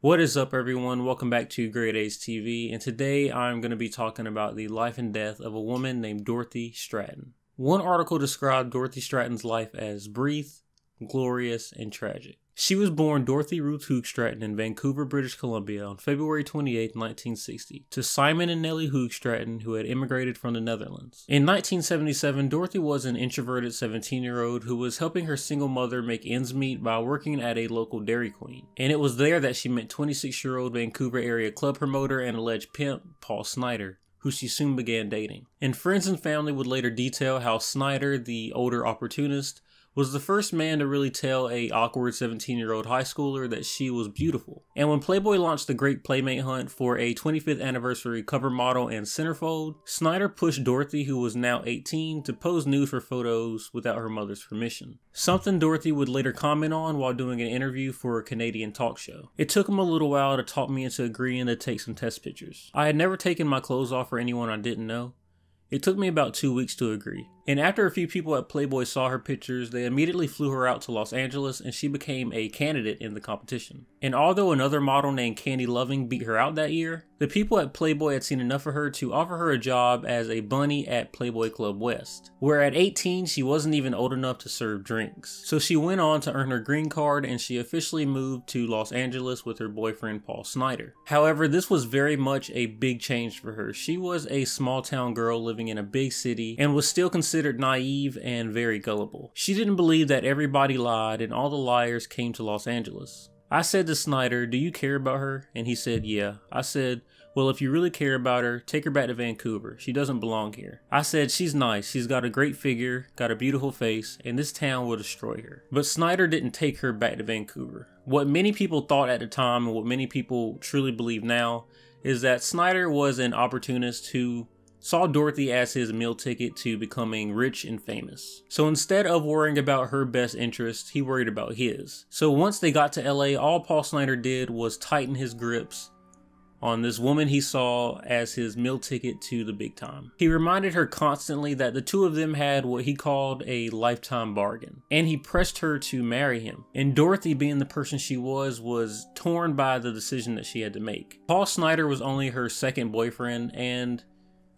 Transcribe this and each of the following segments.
What is up, everyone? Welcome back to graydaystv, and today I'm going to be talking about the life and death of a woman named Dorothy Stratten. One article described Dorothy Stratten's life as brief, glorious, and tragic. She was born Dorothy Ruth Hoog Stratten in Vancouver, British Columbia on February 28, 1960, to Simon and Nellie Hoog Stratten, who had immigrated from the Netherlands. In 1977, Dorothy was an introverted 17-year-old who was helping her single mother make ends meet by working at a local Dairy Queen. And it was there that she met 26-year-old Vancouver area club promoter and alleged pimp Paul Snyder, who she soon began dating. And friends and family would later detail how Snyder, the older opportunist, was the first man to really tell a awkward 17-year-old high schooler that she was beautiful. And when Playboy launched the Great Playmate Hunt for a 25th anniversary cover model and centerfold, Snyder pushed Dorothy, who was now 18, to pose nude for photos without her mother's permission. Something Dorothy would later comment on while doing an interview for a Canadian talk show. It took him a little while to talk me into agreeing to take some test pictures. I had never taken my clothes off for anyone I didn't know. It took me about 2 weeks to agree. And after a few people at Playboy saw her pictures, they immediately flew her out to Los Angeles and she became a candidate in the competition. And although another model named Candy Loving beat her out that year, the people at Playboy had seen enough of her to offer her a job as a bunny at Playboy Club West, where at 18 she wasn't even old enough to serve drinks. So she went on to earn her green card and she officially moved to Los Angeles with her boyfriend Paul Snyder. However, this was very much a big change for her. She was a small town girl living in a big city and was still considered naive and very gullible. She didn't believe that everybody lied and all the liars came to Los Angeles. I said to Snyder, "Do you care about her?" And he said, "Yeah." I said, "Well, if you really care about her, take her back to Vancouver. She doesn't belong here." I said, "She's nice. She's got a great figure, got a beautiful face, and this town will destroy her." But Snyder didn't take her back to Vancouver. What many people thought at the time and what many people truly believe now is that Snyder was an opportunist who saw Dorothy as his meal ticket to becoming rich and famous. So instead of worrying about her best interest, he worried about his. So once they got to LA, all Paul Snyder did was tighten his grips on this woman he saw as his meal ticket to the big time. He reminded her constantly that the two of them had what he called a lifetime bargain, and he pressed her to marry him. And Dorothy, being the person she was torn by the decision that she had to make. Paul Snyder was only her second boyfriend, and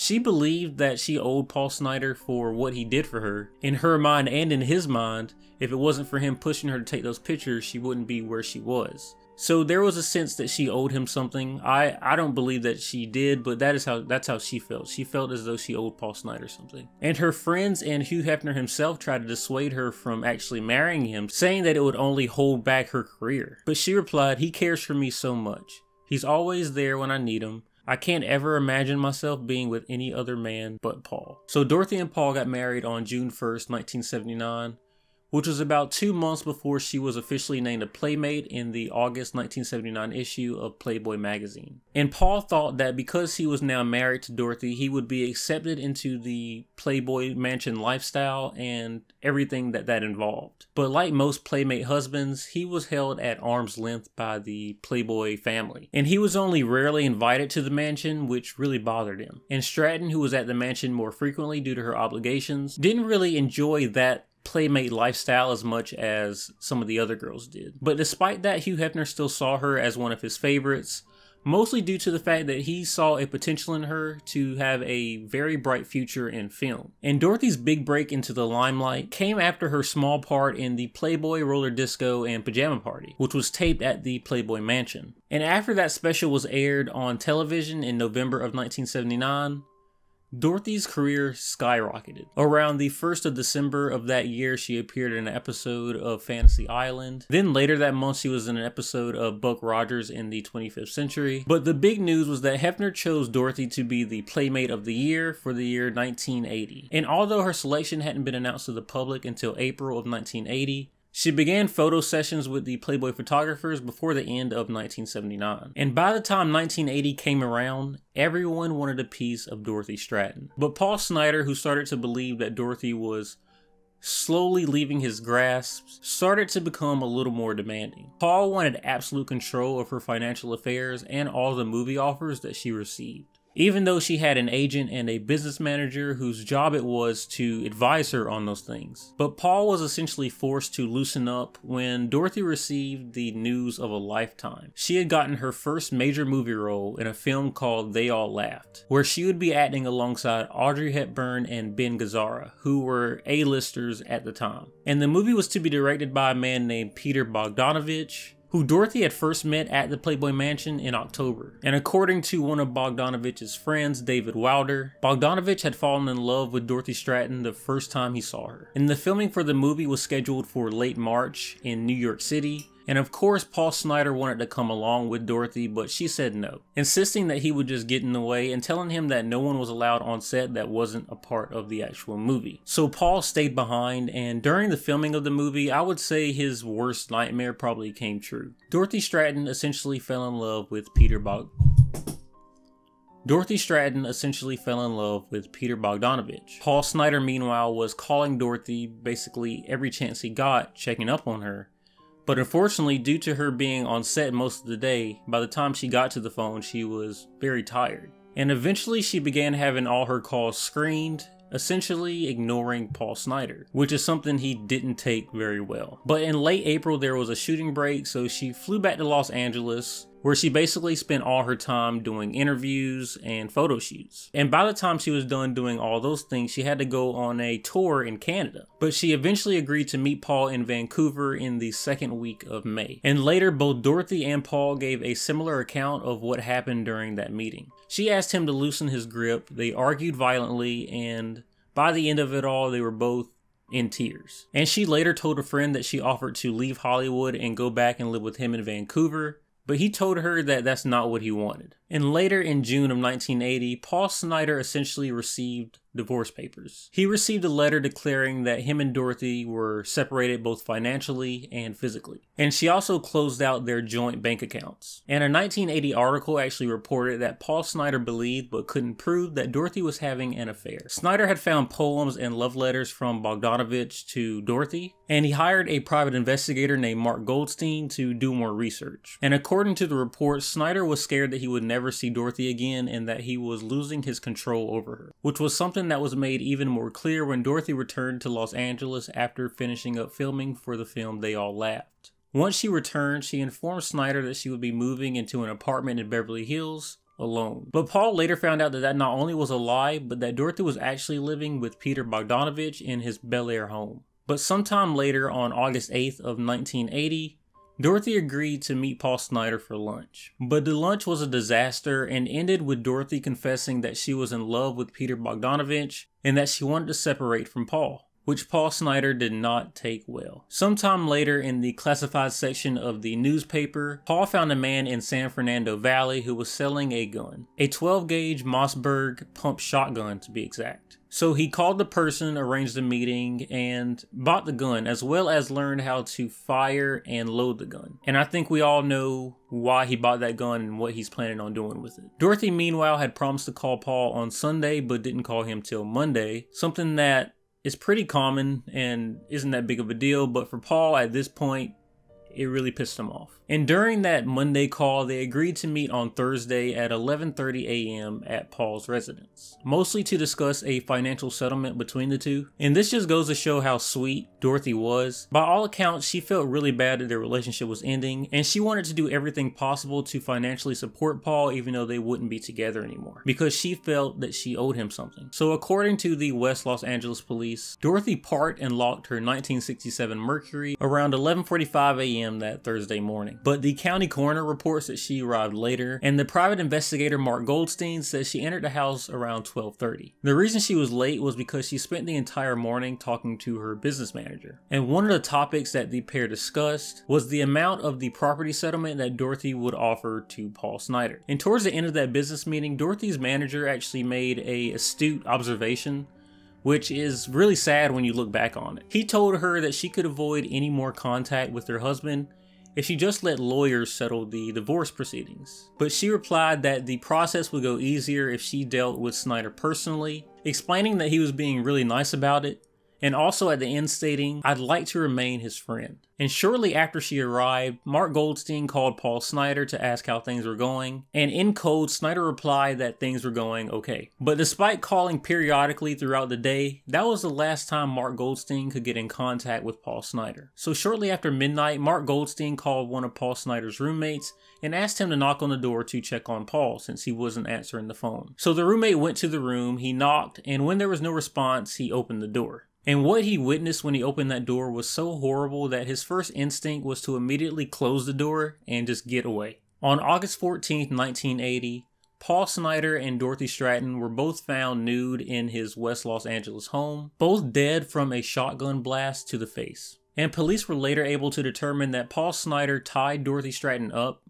she believed that she owed Paul Snyder for what he did for her. In her mind and in his mind, if it wasn't for him pushing her to take those pictures, she wouldn't be where she was. So there was a sense that she owed him something. I don't believe that she did, but that's how she felt. She felt as though she owed Paul Snyder something. And her friends and Hugh Hefner himself tried to dissuade her from actually marrying him, saying that it would only hold back her career. But she replied, "He cares for me so much. He's always there when I need him. I can't ever imagine myself being with any other man but Paul." So Dorothy and Paul got married on June 1st, 1979, which was about 2 months before she was officially named a Playmate in the August 1979 issue of Playboy magazine. And Paul thought that because he was now married to Dorothy, he would be accepted into the Playboy mansion lifestyle and everything that involved. But like most Playmate husbands, he was held at arm's length by the Playboy family. And he was only rarely invited to the mansion, which really bothered him. And Stratten, who was at the mansion more frequently due to her obligations, didn't really enjoy that Playmate lifestyle as much as some of the other girls did. But despite that, Hugh Hefner still saw her as one of his favorites, mostly due to the fact that he saw a potential in her to have a very bright future in film. And Dorothy's big break into the limelight came after her small part in the Playboy Roller Disco and Pajama Party, which was taped at the Playboy Mansion. And after that special was aired on television in November of 1979, Dorothy's career skyrocketed. Around the 1st of December of that year, she appeared in an episode of Fantasy Island. Then later that month, she was in an episode of Buck Rogers in the 25th Century. But the big news was that Hefner chose Dorothy to be the Playmate of the Year for the year 1980. And although her selection hadn't been announced to the public until April of 1980, she began photo sessions with the Playboy photographers before the end of 1979. And by the time 1980 came around, everyone wanted a piece of Dorothy Stratten. But Paul Snyder, who started to believe that Dorothy was slowly leaving his grasp, started to become a little more demanding. Paul wanted absolute control of her financial affairs and all the movie offers that she received. even though she had an agent and a business manager whose job it was to advise her on those things. But Paul was essentially forced to loosen up when Dorothy received the news of a lifetime. She had gotten her first major movie role in a film called They All Laughed, where she would be acting alongside Audrey Hepburn and Ben Gazzara, who were A-listers at the time. And the movie was to be directed by a man named Peter Bogdanovich, who Dorothy had first met at the Playboy Mansion in October. And according to one of Bogdanovich's friends, David Wilder, Bogdanovich had fallen in love with Dorothy Stratten the first time he saw her. And the filming for the movie was scheduled for late March in New York City. And of course, Paul Snider wanted to come along with Dorothy, but she said no, insisting that he would just get in the way and telling him that no one was allowed on set that wasn't a part of the actual movie. So Paul stayed behind, and during the filming of the movie, I would say his worst nightmare probably came true. Dorothy Stratten essentially fell in love with Peter Bogdanovich. Paul Snider, meanwhile, was calling Dorothy basically every chance he got, checking up on her. But unfortunately, due to her being on set most of the day, by the time she got to the phone, she was very tired. And eventually she began having all her calls screened, essentially ignoring Paul Snider, which is something he didn't take very well. But in late April, there was a shooting break, so she flew back to Los Angeles, where she basically spent all her time doing interviews and photo shoots. And by the time she was done doing all those things, she had to go on a tour in Canada. But she eventually agreed to meet Paul in Vancouver in the second week of May. And later, both Dorothy and Paul gave a similar account of what happened during that meeting. She asked him to loosen his grip, they argued violently, and by the end of it all, they were both in tears. And she later told a friend that she offered to leave Hollywood and go back and live with him in Vancouver, but he told her that that's not what he wanted. And later in June of 1980, Paul Snider essentially received divorce papers. He received a letter declaring that him and Dorothy were separated both financially and physically. And she also closed out their joint bank accounts. And a 1980 article actually reported that Paul Snider believed but couldn't prove that Dorothy was having an affair. Snider had found poems and love letters from Bogdanovich to Dorothy, and he hired a private investigator named Mark Goldstein to do more research. And according to the report, Snider was scared that he would never see Dorothy again and that he was losing his control over her, which was something that was made even more clear when Dorothy returned to Los Angeles after finishing up filming for the film They All Laughed. Once she returned, she informed Snider that she would be moving into an apartment in Beverly Hills alone. But Paul later found out that that not only was a lie, but that Dorothy was actually living with Peter Bogdanovich in his Bel Air home. But sometime later, on August 8th of 1980, Dorothy agreed to meet Paul Snider for lunch. But the lunch was a disaster and ended with Dorothy confessing that she was in love with Peter Bogdanovich and that she wanted to separate from Paul, which Paul Snider did not take well. Sometime later, in the classified section of the newspaper, Paul found a man in San Fernando Valley who was selling a gun, a 12-gauge Mossberg pump shotgun to be exact. So he called the person, arranged a meeting, and bought the gun, as well as learned how to fire and load the gun. And I think we all know why he bought that gun and what he's planning on doing with it. Dorothy, meanwhile, had promised to call Paul on Sunday, but didn't call him till Monday, something that is pretty common and isn't that big of a deal, but for Paul at this point, it really pissed him off. And during that Monday call, they agreed to meet on Thursday at 11:30 a.m. at Paul's residence, mostly to discuss a financial settlement between the two. And this just goes to show how sweet Dorothy was. By all accounts, she felt really bad that their relationship was ending, and she wanted to do everything possible to financially support Paul even though they wouldn't be together anymore, because she felt that she owed him something. So according to the West Los Angeles police, Dorothy parked and locked her 1967 Mercury around 11:45 a.m. that Thursday morning. But the county coroner reports that she arrived later, and the private investigator Mark Goldstein says she entered the house around 12:30. The reason she was late was because she spent the entire morning talking to her business manager. And one of the topics that the pair discussed was the amount of the property settlement that Dorothy would offer to Paul Snider. And towards the end of that business meeting, Dorothy's manager actually made an astute observation, which is really sad when you look back on it. He told her that she could avoid any more contact with her husband if she just let lawyers settle the divorce proceedings. But she replied that the process would go easier if she dealt with Snider personally, explaining that he was being really nice about it and also at the end stating, "I'd like to remain his friend." And shortly after she arrived, Mark Goldstein called Paul Snider to ask how things were going, and in code, Snider replied that things were going okay. But despite calling periodically throughout the day, that was the last time Mark Goldstein could get in contact with Paul Snider. So shortly after midnight, Mark Goldstein called one of Paul Snider's roommates and asked him to knock on the door to check on Paul since he wasn't answering the phone. So the roommate went to the room, he knocked, and when there was no response, he opened the door. And what he witnessed when he opened that door was so horrible that his first instinct was to immediately close the door and just get away. On August 14th, 1980, Paul Snider and Dorothy Stratten were both found nude in his West Los Angeles home, both dead from a shotgun blast to the face. And police were later able to determine that Paul Snider tied Dorothy Stratten up,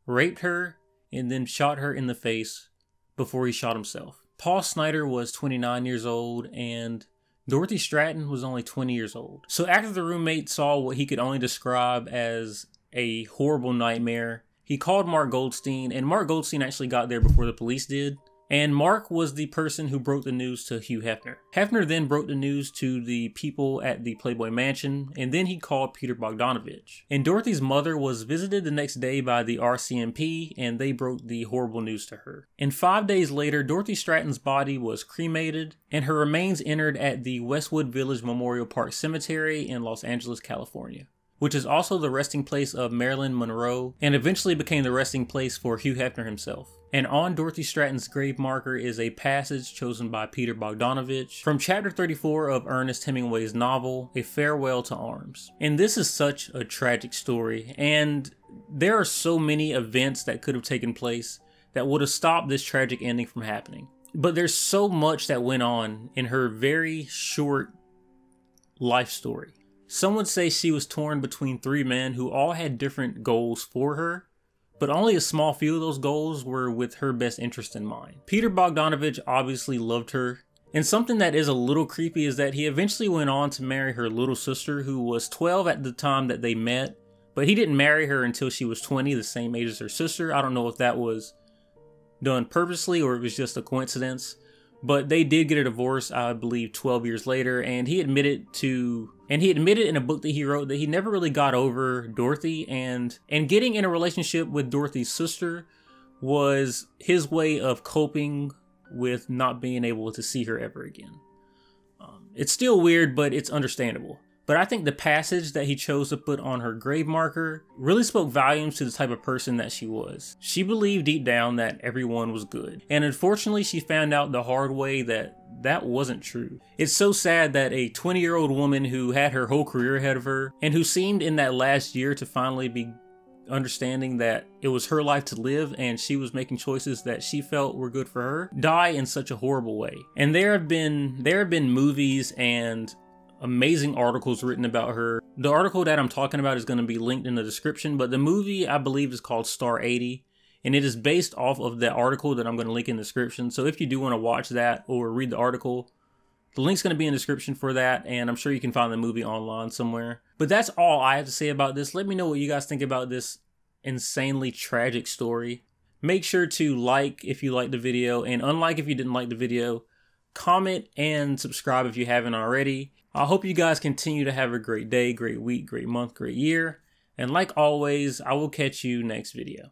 raped her, and then shot her in the face before he shot himself. Paul Snider was 29 years old and Dorothy Stratten was only 20 years old. So after the roommate saw what he could only describe as a horrible nightmare, he called Mark Goldstein, and Mark Goldstein actually got there before the police did. And Mark was the person who broke the news to Hugh Hefner. Hefner then broke the news to the people at the Playboy mansion, and then he called Peter Bogdanovich. And Dorothy's mother was visited the next day by the RCMP, and they broke the horrible news to her. And 5 days later, Dorothy Stratten's body was cremated, and her remains entered at the Westwood Village Memorial Park Cemetery in Los Angeles, California, which is also the resting place of Marilyn Monroe, and eventually became the resting place for Hugh Hefner himself. And on Dorothy Stratten's grave marker is a passage chosen by Peter Bogdanovich from chapter 34 of Ernest Hemingway's novel, A Farewell to Arms. And this is such a tragic story, and there are so many events that could have taken place that would have stopped this tragic ending from happening. But there's so much that went on in her very short life story. Some would say she was torn between three men who all had different goals for her, but only a small few of those goals were with her best interest in mind. Peter Bogdanovich obviously loved her, and something that is a little creepy is that he eventually went on to marry her little sister, who was 12 at the time that they met, but he didn't marry her until she was 20, the same age as her sister. I don't know if that was done purposely or it was just a coincidence. But they did get a divorce, I believe, 12 years later, and he admitted in a book that he wrote that he never really got over Dorothy, and getting in a relationship with Dorothy's sister was his way of coping with not being able to see her ever again. It's still weird, but it's understandable. But I think the passage that he chose to put on her grave marker really spoke volumes to the type of person that she was. She believed deep down that everyone was good. And unfortunately, she found out the hard way that that wasn't true. It's so sad that a 20-year-old woman who had her whole career ahead of her, and who seemed in that last year to finally be understanding that it was her life to live and she was making choices that she felt were good for her, die in such a horrible way. And there have been movies and amazing articles written about her. The article that I'm talking about is going to be linked in the description, but the movie I believe is called Star 80, and it is based off of the article that I'm going to link in the description. So if you do want to watch that or read the article, the link's going to be in the description for that, and I'm sure you can find the movie online somewhere. But that's all I have to say about this. Let me know what you guys think about this insanely tragic story. Make sure to like if you liked the video, and unlike if you didn't like the video. Comment and subscribe if you haven't already. I hope you guys continue to have a great day, great week, great month, great year. And like always, I will catch you next video.